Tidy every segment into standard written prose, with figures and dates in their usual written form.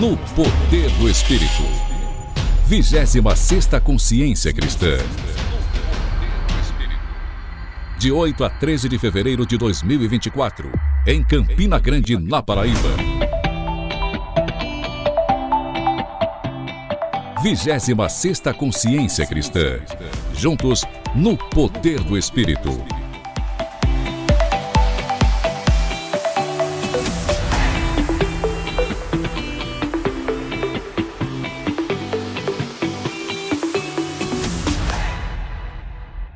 no poder do Espírito. 26ª Consciência Cristã. De 8 a 13 de fevereiro de 2024, em Campina Grande, na Paraíba. 26ª Consciência Cristã. Juntos no poder do Espírito.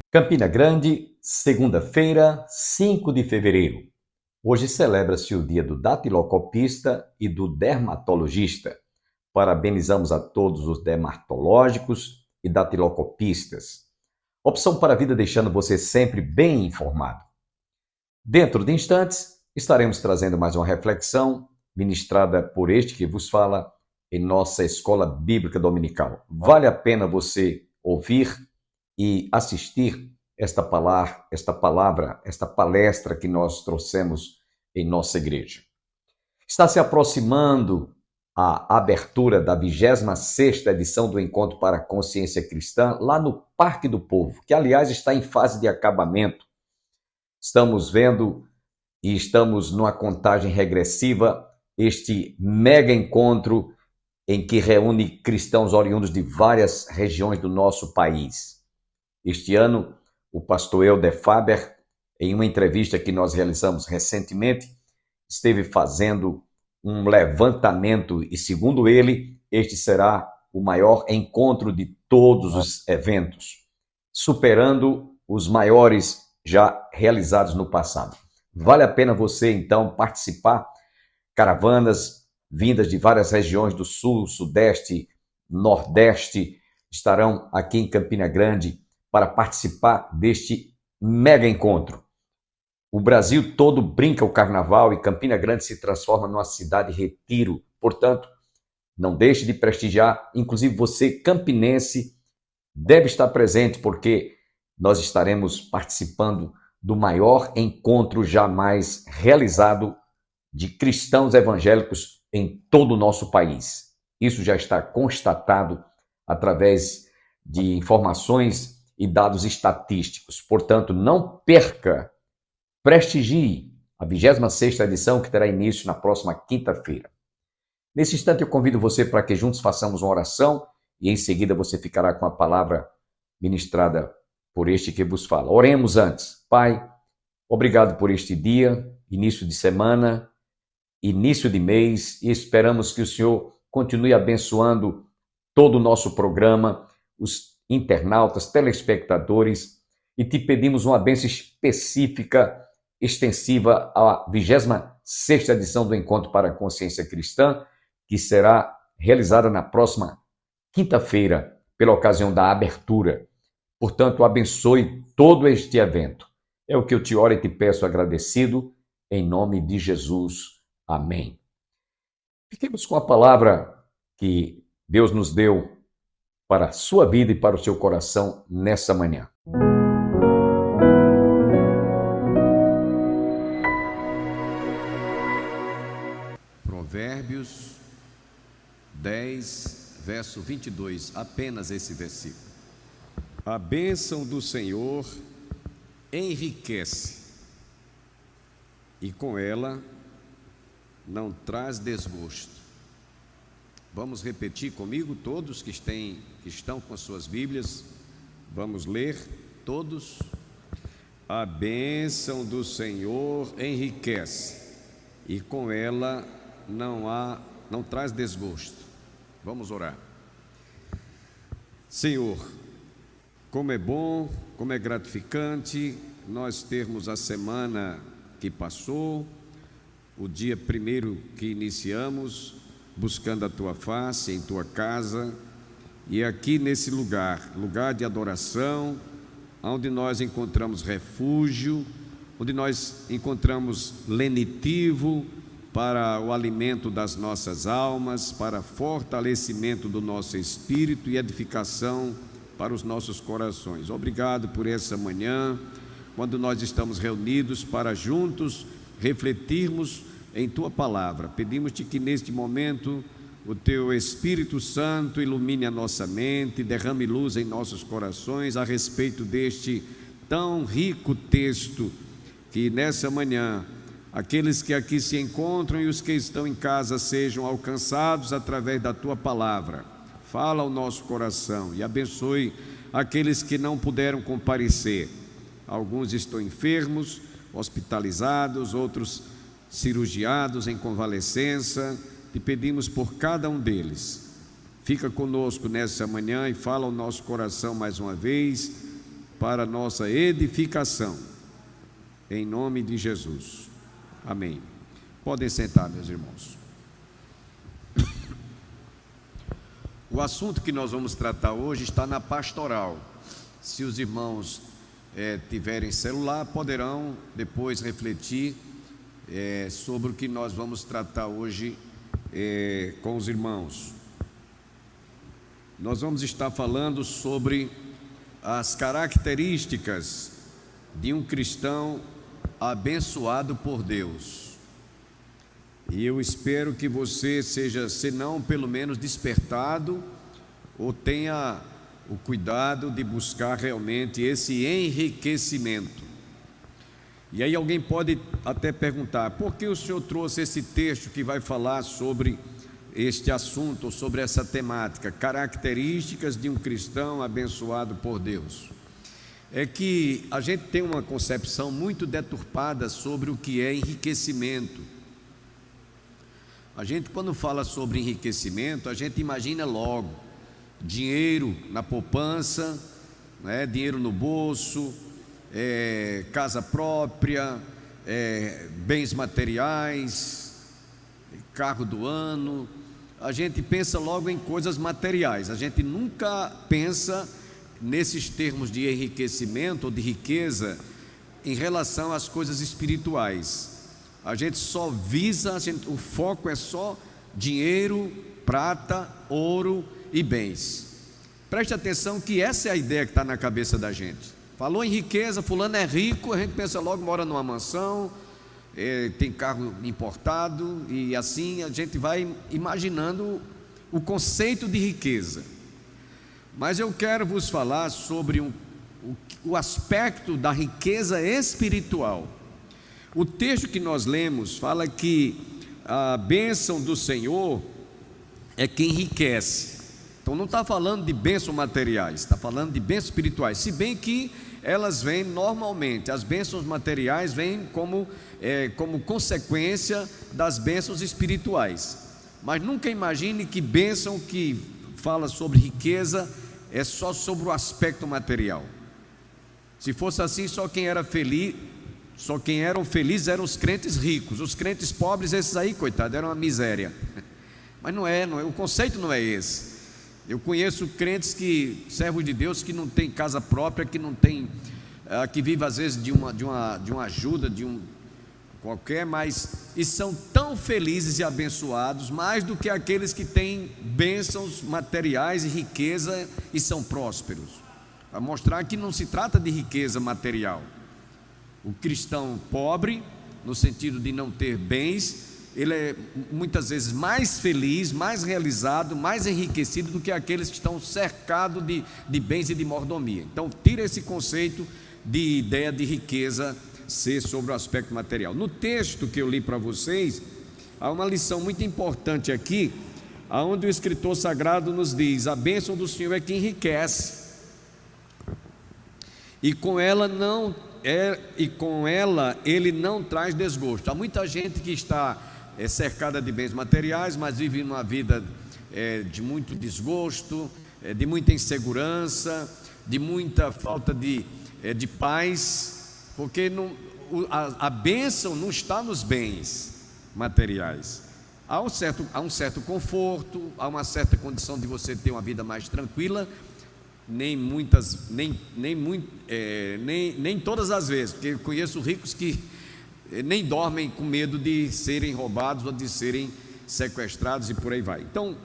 Campina Grande, segunda-feira, 5 de fevereiro. Hoje celebra-se o dia do datilocopista e do dermatologista. Parabenizamos a todos os dermatológicos e datilocopistas. Opção para a vida, deixando você sempre bem informado. Dentro de instantes, estaremos trazendo mais uma reflexão ministrada por este que vos fala em nossa Escola Bíblica Dominical. Vale a pena você ouvir e assistir esta palestra que nós trouxemos em nossa igreja. Está se aproximando a abertura da 26ª edição do Encontro para a Consciência Cristã, lá no Parque do Povo, que, aliás, está em fase de acabamento. Estamos vendo e estamos numa contagem regressiva este mega encontro em que reúne cristãos oriundos de várias regiões do nosso país. Este ano, o pastor Helder Faber, em uma entrevista que nós realizamos recentemente, esteve fazendo um levantamento e, segundo ele, este será o maior encontro de todos os eventos, superando os maiores já realizados no passado. Vale a pena você, então, participar. Caravanas vindas de várias regiões do Sul, Sudeste, Nordeste estarão aqui em Campina Grande para participar deste mega encontro. O Brasil todo brinca o carnaval e Campina Grande se transforma numa cidade retiro. Portanto, não deixe de prestigiar. Inclusive você, campinense, deve estar presente, porque nós estaremos participando do maior encontro jamais realizado de cristãos evangélicos em todo o nosso país. Isso já está constatado através de informações e dados estatísticos. Portanto, não perca, prestigie a 26ª edição, que terá início na próxima quinta-feira. Nesse instante, eu convido você para que juntos façamos uma oração e, em seguida, você ficará com a palavra ministrada por este que vos fala. Oremos antes. Pai, obrigado por este dia, início de semana, início de mês, e esperamos que o Senhor continue abençoando todo o nosso programa, os internautas, telespectadores, e te pedimos uma bênção específica, extensiva à 26ª edição do Encontro para a Consciência Cristã, que será realizada na próxima quinta-feira, pela ocasião da abertura. Portanto, abençoe todo este evento. É o que eu te oro e te peço agradecido, em nome de Jesus. Amém. Fiquemos com a palavra que Deus nos deu para a sua vida e para o seu coração nessa manhã. Provérbios 10, verso 22, apenas esse versículo. A bênção do Senhor enriquece, e com ela não traz desgosto. Vamos repetir comigo, todos que estão com as suas Bíblias. Vamos ler todos. A bênção do Senhor enriquece, e com ela não traz desgosto. Vamos orar. Senhor, como é bom, como é gratificante nós termos a semana que passou, o dia primeiro que iniciamos, buscando a Tua face em Tua casa, e aqui nesse lugar de adoração, onde nós encontramos refúgio, onde nós encontramos lenitivo para o alimento das nossas almas, para fortalecimento do nosso espírito e edificação para os nossos corações. Obrigado por essa manhã, quando nós estamos reunidos para juntos refletirmos em Tua Palavra. Pedimos-te que neste momento o Teu Espírito Santo ilumine a nossa mente, derrame luz em nossos corações a respeito deste tão rico texto, que nessa manhã aqueles que aqui se encontram e os que estão em casa sejam alcançados através da Tua palavra. Fala ao nosso coração e abençoe aqueles que não puderam comparecer. Alguns estão enfermos, hospitalizados, outros cirurgiados em convalescença. Te pedimos por cada um deles. Fica conosco nessa manhã e fala ao nosso coração mais uma vez, para a nossa edificação, em nome de Jesus. Amém. Podem sentar, meus irmãos. O assunto que nós vamos tratar hoje está na pastoral. Se os irmãos tiverem celular, poderão depois refletir sobre o que nós vamos tratar hoje com os irmãos. Nós vamos estar falando sobre as características de um cristão abençoado por Deus. E eu espero que você seja, se não pelo menos despertado, ou tenha o cuidado de buscar realmente esse enriquecimento. E aí alguém pode até perguntar: por que o senhor trouxe esse texto que vai falar sobre este assunto, ou sobre essa temática, características de um cristão abençoado por Deus? É que a gente tem uma concepção muito deturpada sobre o que é enriquecimento. A gente, quando fala sobre enriquecimento, a gente imagina logo dinheiro na poupança, dinheiro no bolso, casa própria, bens materiais, carro do ano. A gente pensa logo em coisas materiais, a gente nunca pensa nesses termos de enriquecimento ou de riqueza em relação às coisas espirituais. A gente só visa, o foco é só dinheiro, prata, ouro e bens. Preste atenção que essa é a ideia que está na cabeça da gente. Falou em riqueza, fulano é rico, a gente pensa logo, mora numa mansão, tem carro importado, e assim a gente vai imaginando o conceito de riqueza. Mas eu quero vos falar sobre o aspecto da riqueza espiritual. O texto que nós lemos fala que a bênção do Senhor é que enriquece. Então não está falando de bênçãos materiais, está falando de bênçãos espirituais, se bem que elas vêm normalmente, as bênçãos materiais vêm como consequência das bênçãos espirituais. Mas nunca imagine que bênção que fala sobre riqueza é só sobre o aspecto material. Se fosse assim, só quem eram felizes eram os crentes ricos. Os crentes pobres, esses aí, coitado, eram uma miséria. Mas não é, o conceito não é esse. Eu conheço crentes servos de Deus, que não tem casa própria, que não tem, que vive às vezes de uma ajuda, qualquer, mas e são tão felizes e abençoados, mais do que aqueles que têm bênçãos materiais e riqueza e são prósperos. Para mostrar que não se trata de riqueza material. O cristão pobre, no sentido de não ter bens, ele é muitas vezes mais feliz, mais realizado, mais enriquecido do que aqueles que estão cercados de bens e de mordomia. Então tira esse conceito de ideia de riqueza ser sobre o aspecto material. No texto que eu li para vocês, há uma lição muito importante aqui, onde o escritor sagrado nos diz: a bênção do Senhor é que enriquece, e com ela ele não traz desgosto. Há muita gente que está cercada de bens materiais, mas vive uma vida de muito desgosto, de muita insegurança, de muita falta de paz, porque a bênção não está nos bens materiais. Há um certo conforto, há uma certa condição de você ter uma vida mais tranquila, nem todas as vezes, porque eu conheço ricos que nem dormem com medo de serem roubados ou de serem sequestrados e por aí vai. Então,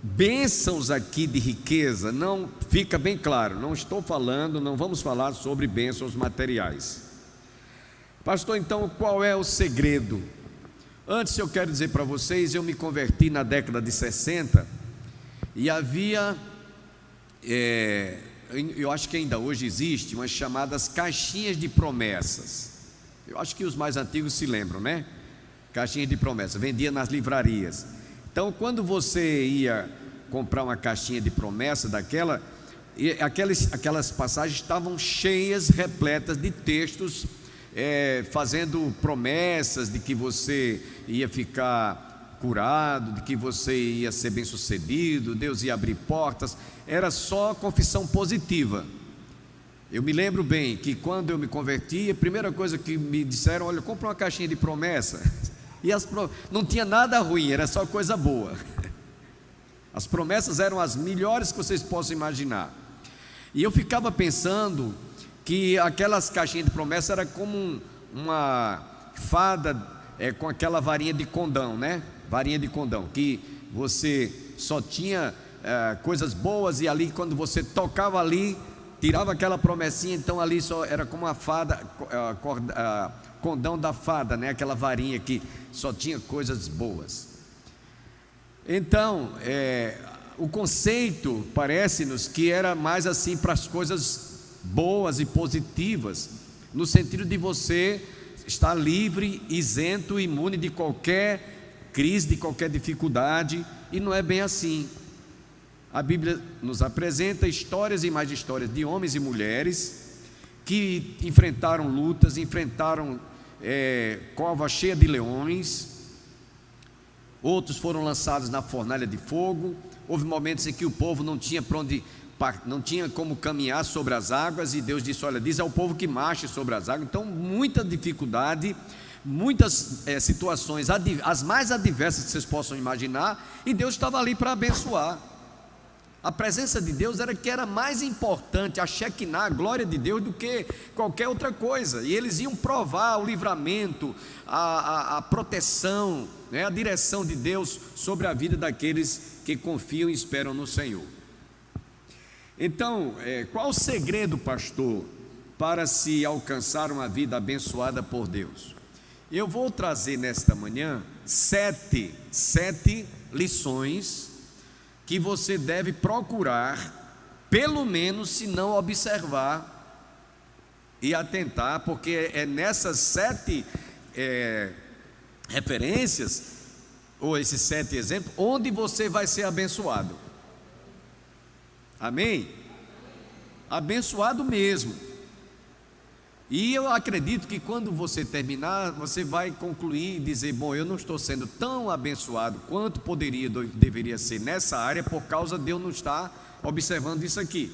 bênçãos aqui de riqueza, não fica bem claro, não vamos falar sobre bênçãos materiais. Pastor, então qual é o segredo? Antes, eu quero dizer para vocês, eu me converti na década de 60 e havia, eu acho que ainda hoje existe, umas chamadas caixinhas de promessas. Eu acho que os mais antigos se lembram, né? Caixinhas de promessas, vendia nas livrarias. Então, quando você ia comprar uma caixinha de promessa daquela, aquelas passagens estavam cheias, repletas de textos, fazendo promessas de que você ia ficar curado, de que você ia ser bem sucedido, Deus ia abrir portas. Era só confissão positiva. Eu me lembro bem que quando eu me converti, a primeira coisa que me disseram: olha, compra uma caixinha de promessa. E não tinha nada ruim, era só coisa boa. As promessas eram as melhores que vocês possam imaginar. E eu ficava pensando que aquelas caixinhas de promessa era como uma fada com aquela varinha de condão, né? Varinha de condão, que você só tinha coisas boas, e ali, quando você tocava ali, tirava aquela promessinha, então ali só era como a fada, condão da fada, né? Aquela varinha que só tinha coisas boas. Então, o conceito parece-nos que era mais assim para as coisas boas e positivas, no sentido de você estar livre, isento, imune de qualquer crise, de qualquer dificuldade, e não é bem assim. A Bíblia nos apresenta histórias e mais histórias de homens e mulheres que enfrentaram lutas, enfrentaram cova cheia de leões. Outros foram lançados na fornalha de fogo. Houve momentos em que o povo não tinha como caminhar sobre as águas, e Deus disse: olha, diz ao povo que marche sobre as águas. Então, muita dificuldade, muitas situações, as mais adversas que vocês possam imaginar, e Deus estava ali para abençoar. A presença de Deus era mais importante, a Shekinah, a glória de Deus, do que qualquer outra coisa. E eles iam provar o livramento, a proteção, né, a direção de Deus sobre a vida daqueles que confiam e esperam no Senhor. Então, qual o segredo, pastor, para se alcançar uma vida abençoada por Deus? Eu vou trazer nesta manhã sete lições que você deve procurar, pelo menos, se não observar e atentar, porque é nessas 7 referências, ou esses 7 exemplos, onde você vai ser abençoado. Amém? Abençoado mesmo. E eu acredito que quando você terminar, você vai concluir e dizer: bom, eu não estou sendo tão abençoado quanto deveria ser nessa área, por causa de eu não estar observando isso aqui,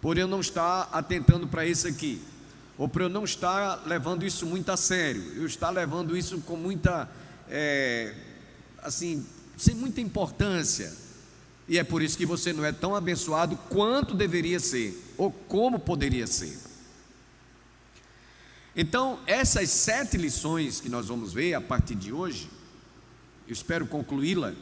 por eu não estar atentando para isso aqui, ou por eu não estar levando isso muito a sério, eu estar levando isso com muita, sem muita importância, e é por isso que você não é tão abençoado quanto deveria ser, ou como poderia ser. Então, essas 7 lições que nós vamos ver a partir de hoje, eu espero concluí-la,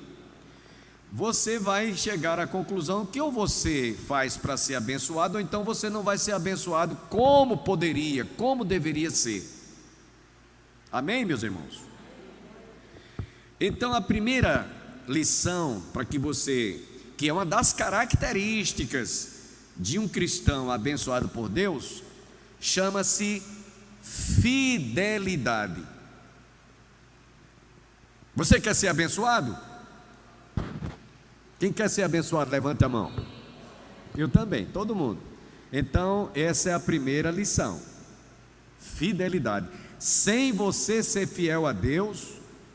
você vai chegar à conclusão que ou você faz para ser abençoado, ou então você não vai ser abençoado como poderia, como deveria ser. Amém, meus irmãos? Então, a primeira lição para que é uma das características de um cristão abençoado por Deus, chama-se fidelidade. Você quer ser abençoado? Quem quer ser abençoado, levante a mão. Eu também, todo mundo. Então, essa é a primeira lição: fidelidade. Sem você ser fiel a Deus,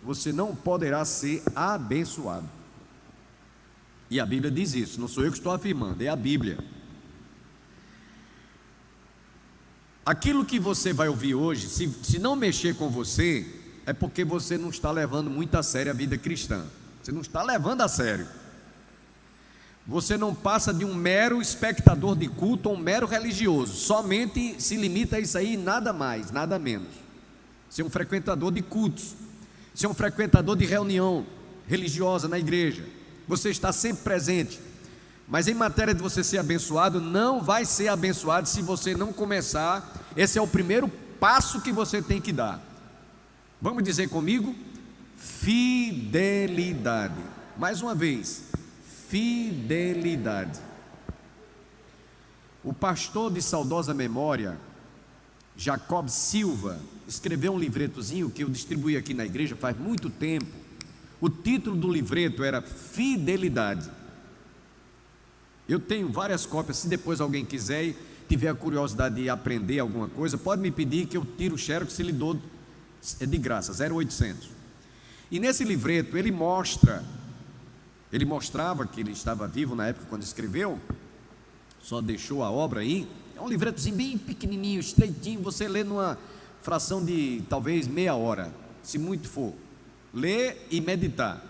você não poderá ser abençoado. E a Bíblia diz isso, não sou eu que estou afirmando, é a Bíblia. Aquilo que você vai ouvir hoje, se não mexer com você, é porque você não está levando muito a sério a vida cristã. Você não está levando a sério. Você não passa de um mero espectador de culto ou um mero religioso, somente se limita a isso aí, nada mais, nada menos. Ser um frequentador de cultos, ser um frequentador de reunião religiosa na igreja, você está sempre presente. Mas em matéria de você ser abençoado, não vai ser abençoado se você não começar. Esse é o primeiro passo que você tem que dar. Vamos dizer comigo? fidelidade. Mais uma vez, fidelidade. O pastor de saudosa memória, Jacob Silva, escreveu um livretozinho que eu distribuí aqui na igreja faz muito tempo. O título do livreto era Fidelidade. Eu tenho várias cópias. Se depois alguém quiser e tiver a curiosidade de aprender alguma coisa, pode me pedir que eu tiro o xerox, se lhe dou de graça, 0,800. E nesse livreto ele mostrava que ele estava vivo na época quando escreveu, só deixou a obra aí. É um livretozinho bem pequenininho, estreitinho, você lê numa fração de talvez meia hora, se muito for, ler e meditar.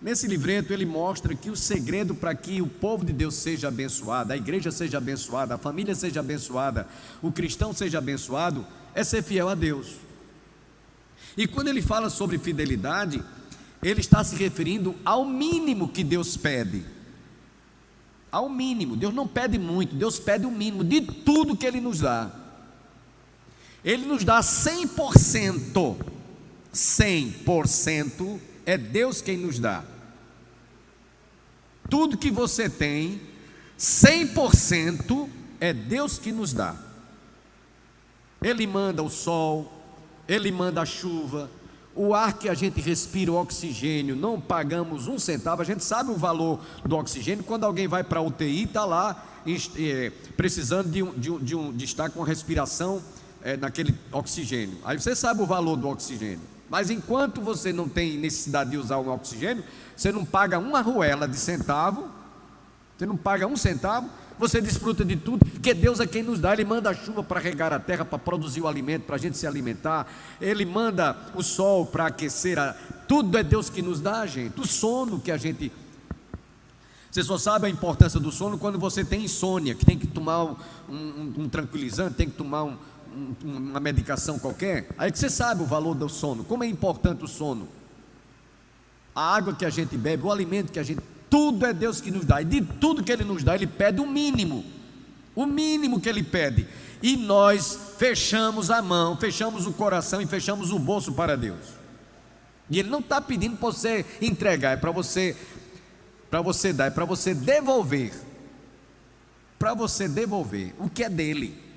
Nesse livreto ele mostra que o segredo para que o povo de Deus seja abençoado, a igreja seja abençoada, a família seja abençoada, o cristão seja abençoado, é ser fiel a Deus. E quando ele fala sobre fidelidade, ele está se referindo ao mínimo que Deus pede. Ao mínimo. Deus não pede muito, Deus pede o mínimo de tudo que Ele nos dá. Ele nos dá 100%. 100% é Deus quem nos dá. Tudo que você tem, 100% é Deus que nos dá. Ele manda o sol, Ele manda a chuva, o ar que a gente respira, o oxigênio, não pagamos um centavo. A gente sabe o valor do oxigênio quando alguém vai para a UTI, está lá precisando de estar com a respiração naquele oxigênio. Aí você sabe o valor do oxigênio. Mas enquanto você não tem necessidade de usar um oxigênio, você não paga uma arruela de centavo, você não paga um centavo, você desfruta de tudo, porque Deus é quem nos dá. Ele manda a chuva para regar a terra, para produzir o alimento, para a gente se alimentar. Ele manda o sol para aquecer, tudo é Deus que nos dá, gente. O sono que a gente... Você só sabe a importância do sono quando você tem insônia, que tem que tomar um tranquilizante, tem que tomar uma medicação qualquer. Aí que você sabe o valor do sono, como é importante o sono. A água que a gente bebe, o alimento que a gente... Tudo é Deus que nos dá, e de tudo que Ele nos dá, Ele pede o mínimo que Ele pede, e nós fechamos a mão, fechamos o coração e fechamos o bolso para Deus. E Ele não está pedindo para você entregar, é para você dar, é para você devolver o que é dele.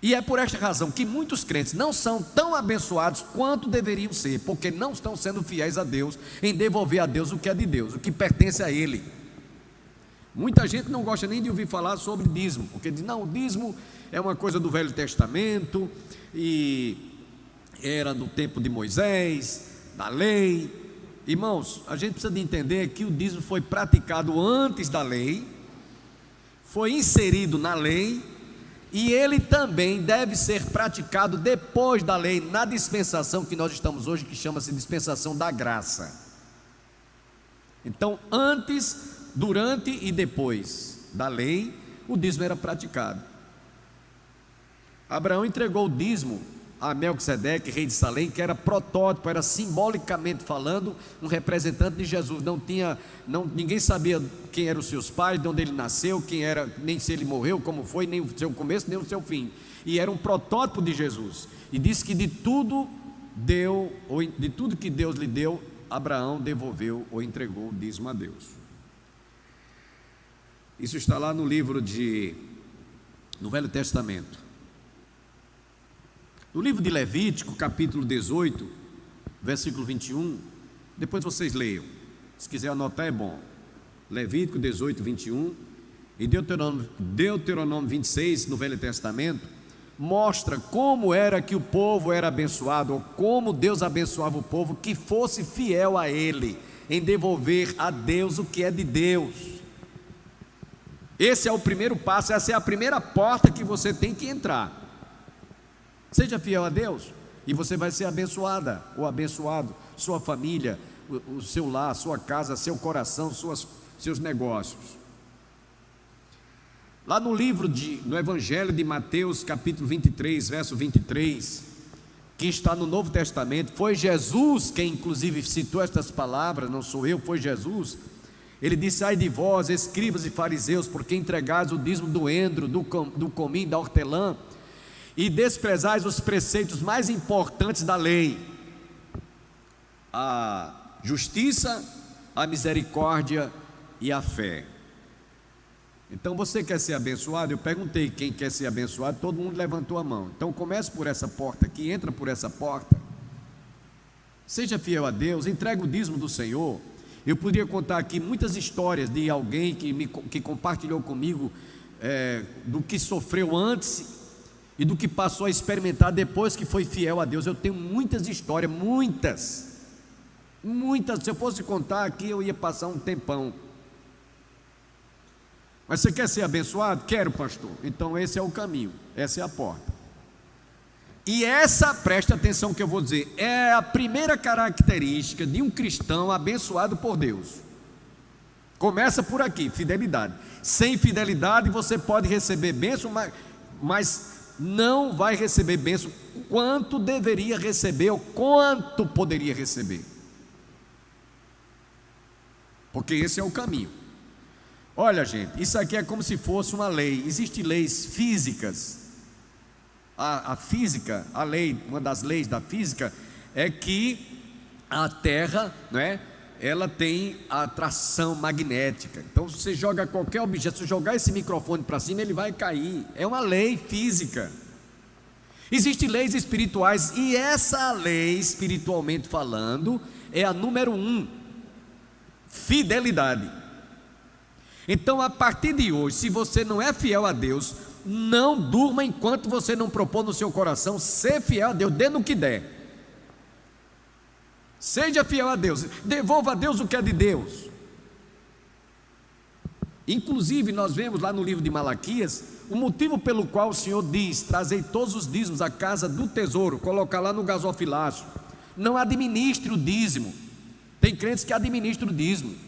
E é por esta razão que muitos crentes não são tão abençoados quanto deveriam ser, porque não estão sendo fiéis a Deus, em devolver a Deus o que é de Deus, o que pertence a Ele. Muita gente não gosta nem de ouvir falar sobre dízimo, porque diz, não, o dízimo é uma coisa do Velho Testamento, e era no tempo de Moisés, da lei. Irmãos, a gente precisa de entender que o dízimo foi praticado antes da lei, foi inserido na lei, e ele também deve ser praticado depois da lei, na dispensação que nós estamos hoje, que chama-se dispensação da graça. Então, antes, durante e depois da lei, o dízimo era praticado. Abraão entregou o dízimo a Melquisedeque, rei de Salém, que era protótipo, era simbolicamente falando um representante de Jesus. Ninguém sabia quem eram os seus pais, de onde ele nasceu, quem era, nem se ele morreu, como foi, nem o seu começo, nem o seu fim. E era um protótipo de Jesus. E disse que de tudo que Deus lhe deu, Abraão devolveu ou entregou o dízimo a Deus. Isso está lá no livro no Velho Testamento. No livro de Levítico, capítulo 18, versículo 21, depois vocês leiam, se quiser anotar é bom. Levítico 18, 21 e Deuteronômio 26, no Velho Testamento, mostra como era que o povo era abençoado, ou como Deus abençoava o povo que fosse fiel a Ele, em devolver a Deus o que é de Deus. Esse é o primeiro passo, essa é a primeira porta que você tem que entrar. Seja fiel a Deus e você vai ser abençoada ou abençoado, sua família, o seu lar, sua casa, seu coração, seus negócios. Lá no Evangelho de Mateus, capítulo 23, verso 23, que está no Novo Testamento, foi Jesus quem inclusive citou estas palavras, não sou eu, foi Jesus. Ele disse: ai de vós, escribas e fariseus, porque entregais o dízimo do endro, do cominho, da hortelã, e desprezais os preceitos mais importantes da lei: a justiça, a misericórdia e a fé. Então você quer ser abençoado? Eu perguntei quem quer ser abençoado, todo mundo levantou a mão. Então comece por essa porta aqui, entra por essa porta, seja fiel a Deus, entrega o dízimo do Senhor. Eu poderia contar aqui muitas histórias de alguém que compartilhou comigo do que sofreu antes e do que passou a experimentar depois que foi fiel a Deus. Eu tenho muitas histórias, muitas. Se eu fosse contar aqui eu ia passar um tempão. Mas você quer ser abençoado? Quero, pastor. Então esse é o caminho, essa é a porta. E essa, preste atenção que eu vou dizer, é a primeira característica de um cristão abençoado por Deus. Começa por aqui, fidelidade. Sem fidelidade você pode receber bênção, mas não vai receber bênção quanto deveria receber ou quanto poderia receber. Porque esse é o caminho. Olha, gente, isso aqui é como se fosse uma lei. Existem leis físicas. A física, a lei, uma das leis da física é que a Terra, não é? Ela tem atração magnética. Então, se você joga qualquer objeto, se jogar esse microfone para cima, ele vai cair. É uma lei física. Existem leis espirituais, e essa lei, espiritualmente falando, é a número 1: fidelidade. Então, a partir de hoje, se você não é fiel a Deus, não durma enquanto você não propor no seu coração ser fiel a Deus, dê no que der. Seja fiel a Deus, devolva a Deus o que é de Deus. Inclusive, nós vemos lá no livro de Malaquias o motivo pelo qual o Senhor diz: trazei todos os dízimos à casa do tesouro, colocar lá no gasofilácio. Não administre o dízimo. Tem crentes que administram o dízimo.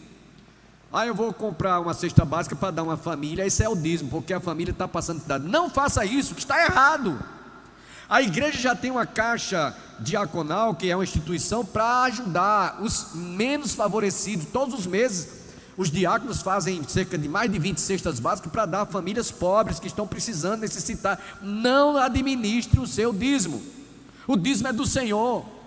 Eu vou comprar uma cesta básica para dar uma família, esse é o dízimo, porque a família está passando necessidade. Não faça isso, que está errado. A igreja já tem uma caixa diaconal, que é uma instituição para ajudar os menos favorecidos. Todos os meses os diáconos fazem cerca de mais de 20 cestas básicas para dar a famílias pobres que estão precisando, necessitar. Não administre o seu dízimo. O dízimo é do Senhor.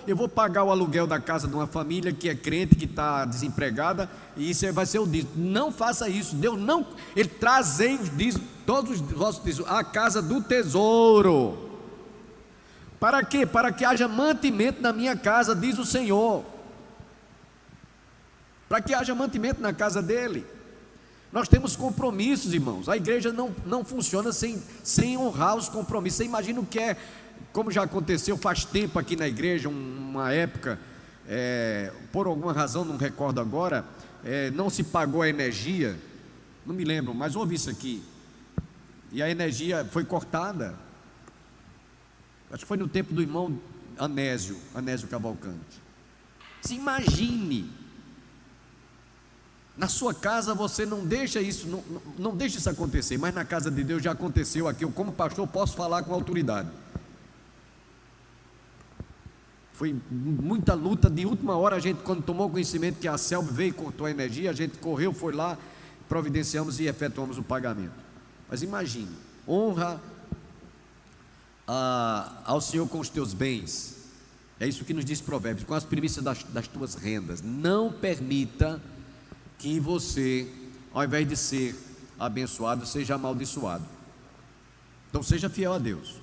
Eu vou pagar o aluguel da casa de uma família que é crente, que está desempregada, e isso vai ser o dízimo. Não faça isso. Deus não, Ele trazei os dízimos, todos os vossos dízimos, à casa do tesouro. Para quê? Para que haja mantimento na minha casa, diz o Senhor. Para que haja mantimento na casa dele. Nós temos compromissos, irmãos. A igreja não funciona sem honrar os compromissos. Você imagina o que é, como já aconteceu faz tempo aqui na igreja, uma época, por alguma razão, não recordo agora, não se pagou a energia, não me lembro, mas ouvi isso aqui, e a energia foi cortada. Acho que foi no tempo do irmão Anésio Cavalcante. Se imagine, na sua casa você não deixa isso, não deixa isso acontecer, mas na casa de Deus já aconteceu aqui. Eu, como pastor, posso falar com autoridade. Foi muita luta, de última hora a gente, quando tomou conhecimento que a Selby veio e cortou a energia, a gente correu, foi lá, providenciamos e efetuamos o pagamento. Mas imagine, honra ao Senhor com os teus bens. É isso que nos diz Provérbios, com as primícias das tuas rendas. Não permita que você, ao invés de ser abençoado, seja amaldiçoado. Então seja fiel a Deus.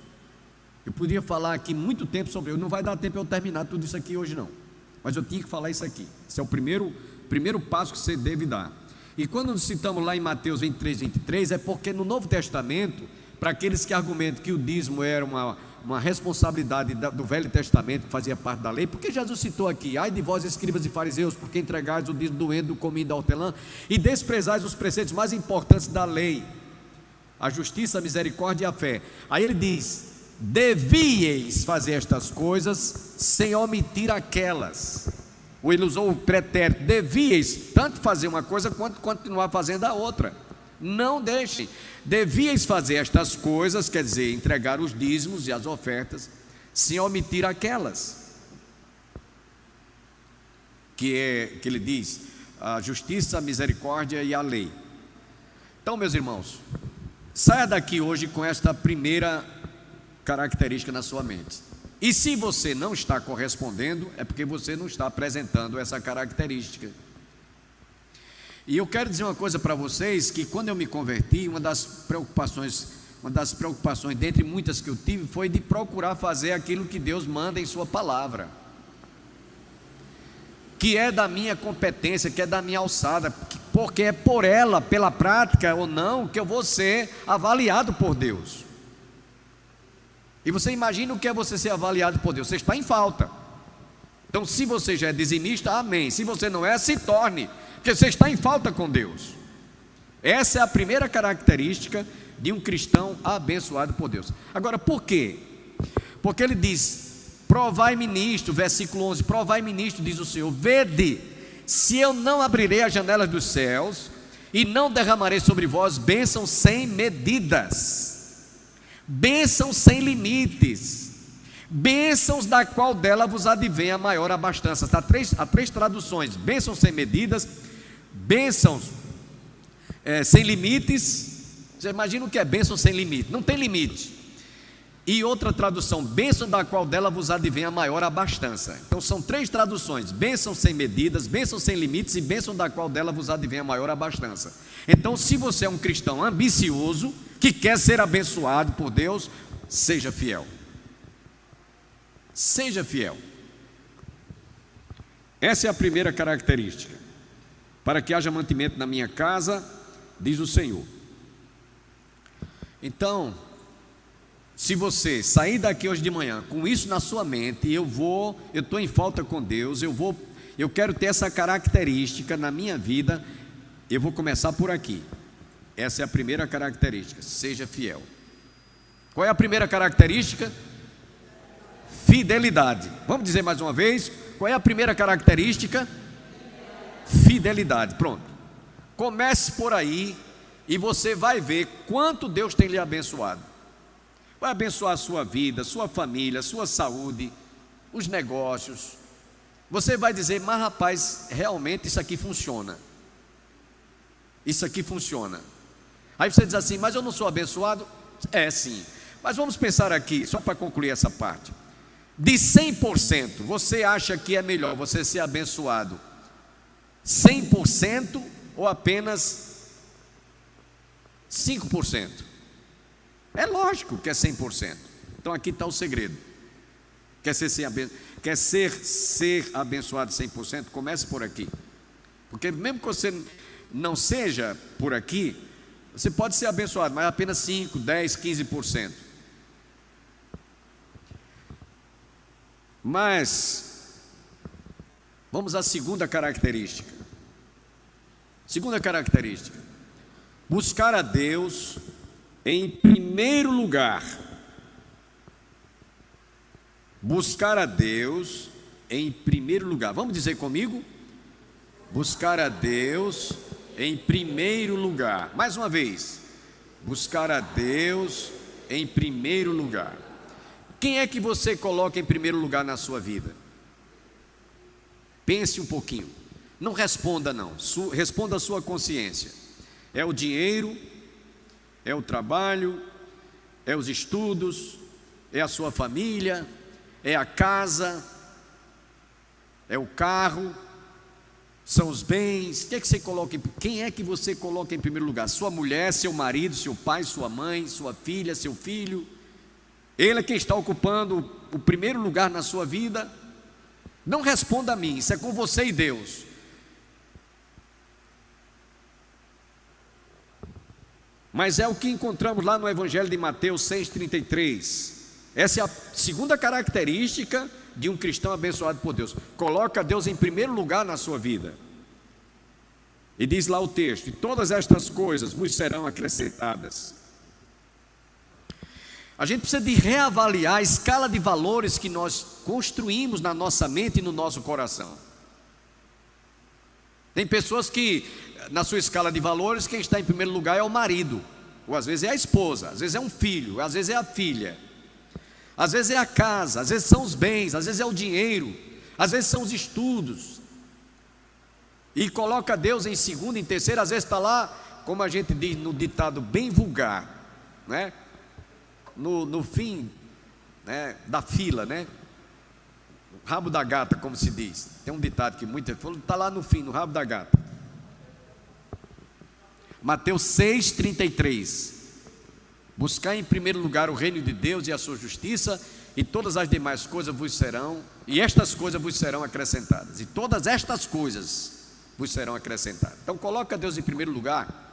Eu poderia falar aqui muito tempo sobre não vai dar tempo eu terminar tudo isso aqui hoje não, mas eu tinha que falar isso aqui. Esse é o primeiro passo que você deve dar. E quando citamos lá em Mateus 23, é porque no Novo Testamento, para aqueles que argumentam que o dízimo era uma responsabilidade do Velho Testamento, que fazia parte da lei, porque Jesus citou aqui: ai de vós, escribas e fariseus, porque entregais o dízimo do endo, do cominho e da hortelã, e desprezais os preceitos mais importantes da lei, a justiça, a misericórdia e a fé. Aí ele diz: devieis fazer estas coisas sem omitir aquelas. Ou ele usou o pretérito, devieis tanto fazer uma coisa quanto continuar fazendo a outra. Não deixem. Devieis fazer estas coisas, quer dizer, entregar os dízimos e as ofertas, sem omitir aquelas. Que ele diz, a justiça, a misericórdia e a lei. Então, meus irmãos, saia daqui hoje com esta primeira característica na sua mente: E se você não está correspondendo, é porque você não está apresentando essa característica. E eu quero dizer uma coisa para vocês, que quando eu me converti, uma das preocupações dentre muitas que eu tive, foi de procurar fazer aquilo que Deus manda em sua palavra, que é da minha competência, que é da minha alçada, porque é por ela, pela prática ou não, que eu vou ser avaliado por Deus. E você imagina o que é você ser avaliado por Deus? Você está em falta. Então, se você já é dizimista, amém. Se você não é, se torne, porque você está em falta com Deus. Essa é a primeira característica de um cristão abençoado por Deus. Agora, por quê? Porque ele diz: provai-me nisto, versículo 11, provai-me nisto, diz o Senhor, vede, se eu não abrirei as janelas dos céus, e não derramarei sobre vós bênçãos sem medidas, bênçãos sem limites, bênçãos da qual dela vos advém a maior abastança. Há três traduções: bênçãos sem medidas, bênçãos sem limites. Você imagina o que é bênção sem limite? Não tem limite. E outra tradução: bênção da qual dela vos advém a maior abastança. Então são três traduções: bênção sem medidas, bênção sem limites e bênção da qual dela vos advém a maior abastança. Então, se você é um cristão ambicioso, que quer ser abençoado por Deus, seja fiel. Seja fiel. Essa é a primeira característica. Para que haja mantimento na minha casa, diz o Senhor. Então, se você sair daqui hoje de manhã com isso na sua mente, eu estou em falta com Deus, eu quero ter essa característica na minha vida, eu vou começar por aqui. Essa é a primeira característica: seja fiel. Qual é a primeira característica? Fidelidade. Vamos dizer mais uma vez: qual é a primeira característica? Fidelidade. Pronto. Comece por aí e você vai ver quanto Deus tem lhe abençoado. Vai abençoar a sua vida, sua família, sua saúde, os negócios. Você vai dizer: mas rapaz, realmente isso aqui funciona. Isso aqui funciona. Aí você diz assim: mas eu não sou abençoado? É sim. Mas vamos pensar aqui, só para concluir essa parte. De 100%, você acha que é melhor você ser abençoado 100% ou apenas 5%? É lógico que é 100%. Então aqui está o segredo. Quer ser abençoado 100%? Comece por aqui. Porque mesmo que você não seja por aqui, você pode ser abençoado, mas apenas 5, 10, 15%. Mas vamos à segunda característica. Segunda característica: buscar a Deus em primeiro lugar. Buscar a Deus em primeiro lugar. Vamos dizer comigo? Buscar a Deus em primeiro lugar. Mais uma vez: buscar a Deus em primeiro lugar. Quem é que você coloca em primeiro lugar na sua vida? Pense um pouquinho. Não responda não, responda a sua consciência. É o dinheiro? É o trabalho? É os estudos? É a sua família? É a casa? É o carro? São os bens? Quem é que você coloca em primeiro lugar? Sua mulher, seu marido, seu pai, sua mãe, sua filha, seu filho? Ele é quem está ocupando o primeiro lugar na sua vida? Não responda a mim, isso é com você e Deus. Mas é o que encontramos lá no Evangelho de Mateus 6,33. Essa é a segunda característica de um cristão abençoado por Deus. Coloca Deus em primeiro lugar na sua vida. E diz lá o texto: e todas estas coisas vos serão acrescentadas. A gente precisa de reavaliar a escala de valores que nós construímos na nossa mente e no nosso coração. Tem pessoas que, na sua escala de valores, quem está em primeiro lugar é o marido, ou às vezes é a esposa, às vezes é um filho, às vezes é a filha, às vezes é a casa, às vezes são os bens, às vezes é o dinheiro, às vezes são os estudos. E coloca Deus em segundo, em terceiro, às vezes está lá, como a gente diz no ditado bem vulgar, né? No fim né, da fila, né? O rabo da gata, como se diz. Tem um ditado que muita gente falou, está lá no fim, no rabo da gata. Mateus 6,33. Buscar em primeiro lugar o reino de Deus e a sua justiça, e todas as demais coisas vos serão, e estas coisas vos serão acrescentadas. E todas estas coisas vos serão acrescentadas. Então coloca Deus em primeiro lugar.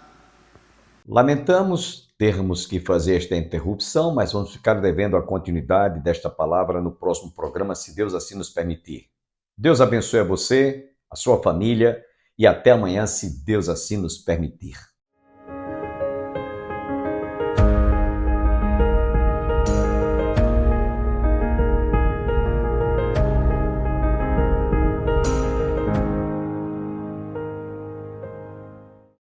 Lamentamos termos que fazer esta interrupção, mas vamos ficar devendo a continuidade desta palavra no próximo programa, se Deus assim nos permitir. Deus abençoe a você, a sua família, e até amanhã, se Deus assim nos permitir.